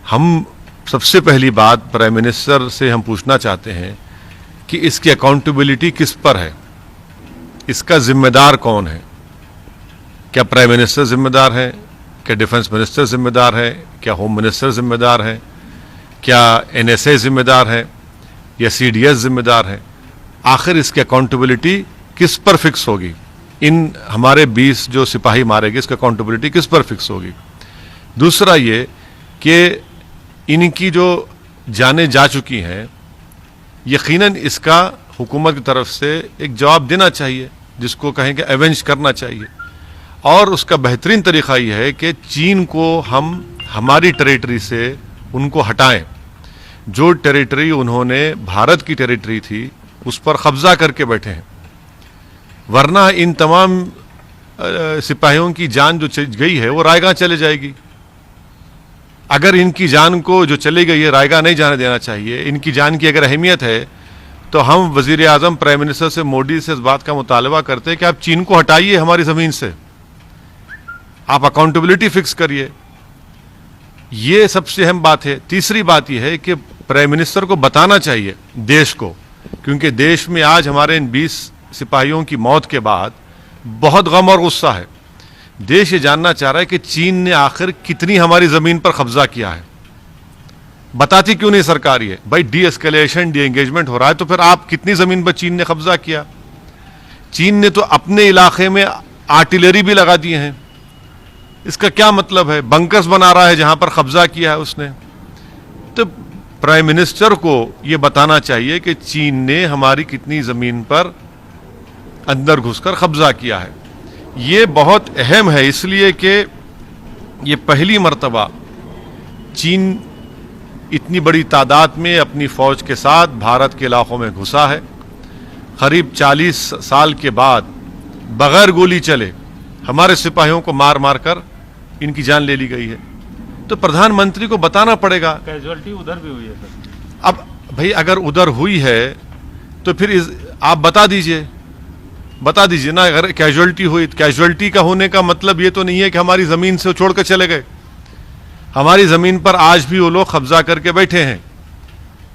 हम सबसे पहली बात प्राइम मिनिस्टर से हम पूछना चाहते हैं कि इसकी अकाउंटेबिलिटी किस पर है, इसका जिम्मेदार कौन है। क्या प्राइम मिनिस्टर जिम्मेदार है, क्या डिफेंस मिनिस्टर जिम्मेदार है, क्या होम मिनिस्टर जिम्मेदार है, क्या एनएसए जिम्मेदार है या सीडीएस जिम्मेदार है। आखिर इसकी अकाउंटेबिलिटी किस पर फिक्स होगी। इन हमारे 20 जो सिपाही मारे गए, इसकी अकाउंटेबिलिटी किस पर फिक्स होगी। दूसरा ये कि इनकी जो जानें जा चुकी हैं, यकीनन इसका हुकूमत की तरफ से एक जवाब देना चाहिए, जिसको कहें कि एवेंज करना चाहिए। और उसका बेहतरीन तरीक़ा यह है कि चीन को हम हमारी टेरिटरी से उनको हटाएं। जो टेरिटरी उन्होंने भारत की टेरिटरी थी उस पर कब्जा करके बैठे हैं, वरना इन तमाम सिपाहियों की जान जो गई है वो रायगा चले जाएगी। अगर इनकी जान को जो चली गई है रायगा नहीं जाने देना चाहिए। इनकी जान की अगर अहमियत है तो हम वजीर आज़म प्राइम मिनिस्टर से, मोदी से इस बात का मुतालबा करते हैं कि आप चीन को हटाइए हमारी ज़मीन से, आप अकाउंटेबिलिटी फिक्स करिए। ये सबसे अहम बात है। तीसरी बात यह है कि प्राइम मिनिस्टर को बताना चाहिए देश को, क्योंकि देश में आज हमारे इन 20 सिपाहियों की मौत के बाद बहुत गम और गुस्सा है। देश ये जानना चाह रहा है कि चीन ने आखिर कितनी हमारी ज़मीन पर कब्जा किया है। बताती क्यों नहीं सरकार ये? भाई डी एस्केलेशन, डी एंगेजमेंट हो रहा है, तो फिर आप कितनी ज़मीन पर चीन ने कब्जा किया? चीन ने तो अपने इलाके में आर्टिलरी भी लगा दिए हैं। इसका क्या मतलब है? बंकर्स बना रहा है जहां पर कब्जा किया है उसने। तो प्राइम मिनिस्टर को यह बताना चाहिए कि चीन ने हमारी कितनी ज़मीन पर अंदर घुसकर कब्जा किया है। ये बहुत अहम है, इसलिए कि ये पहली मर्तबा चीन इतनी बड़ी तादाद में अपनी फ़ौज के साथ भारत के इलाकों में घुसा है। करीब 40 साल के बाद बगैर गोली चले हमारे सिपाहियों को मार मार कर इनकी जान ले ली गई है। तो प्रधानमंत्री को बताना पड़ेगा। कैजुअलिटी उधर भी हुई है सर। अब भाई अगर उधर हुई है तो फिर आप बता दीजिए ना। अगर कैजुअलिटी हुई, कैजुअलिटी का होने का मतलब ये तो नहीं है कि हमारी ज़मीन से छोड़ कर चले गए। हमारी ज़मीन पर आज भी वो लोग कब्जा करके बैठे हैं।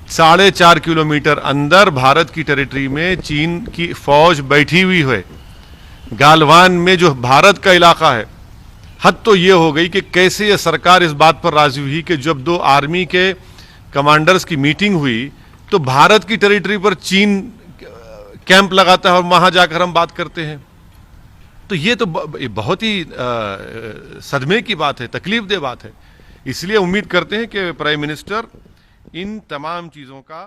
4.5 किलोमीटर अंदर भारत की टेरिटरी में चीन की फ़ौज बैठी हुई है। गालवान में जो भारत का इलाका है, हद तो ये हो गई कि कैसे ये सरकार इस बात पर राजी हुई कि जब 2 आर्मी के कमांडर्स की मीटिंग हुई तो भारत की टेरिटरी पर चीन कैंप लगाता है और वहां जाकर हम बात करते हैं। तो ये तो बहुत ही सदमे की बात है, तकलीफ दे बात है। इसलिए उम्मीद करते हैं कि प्राइम मिनिस्टर इन तमाम चीज़ों का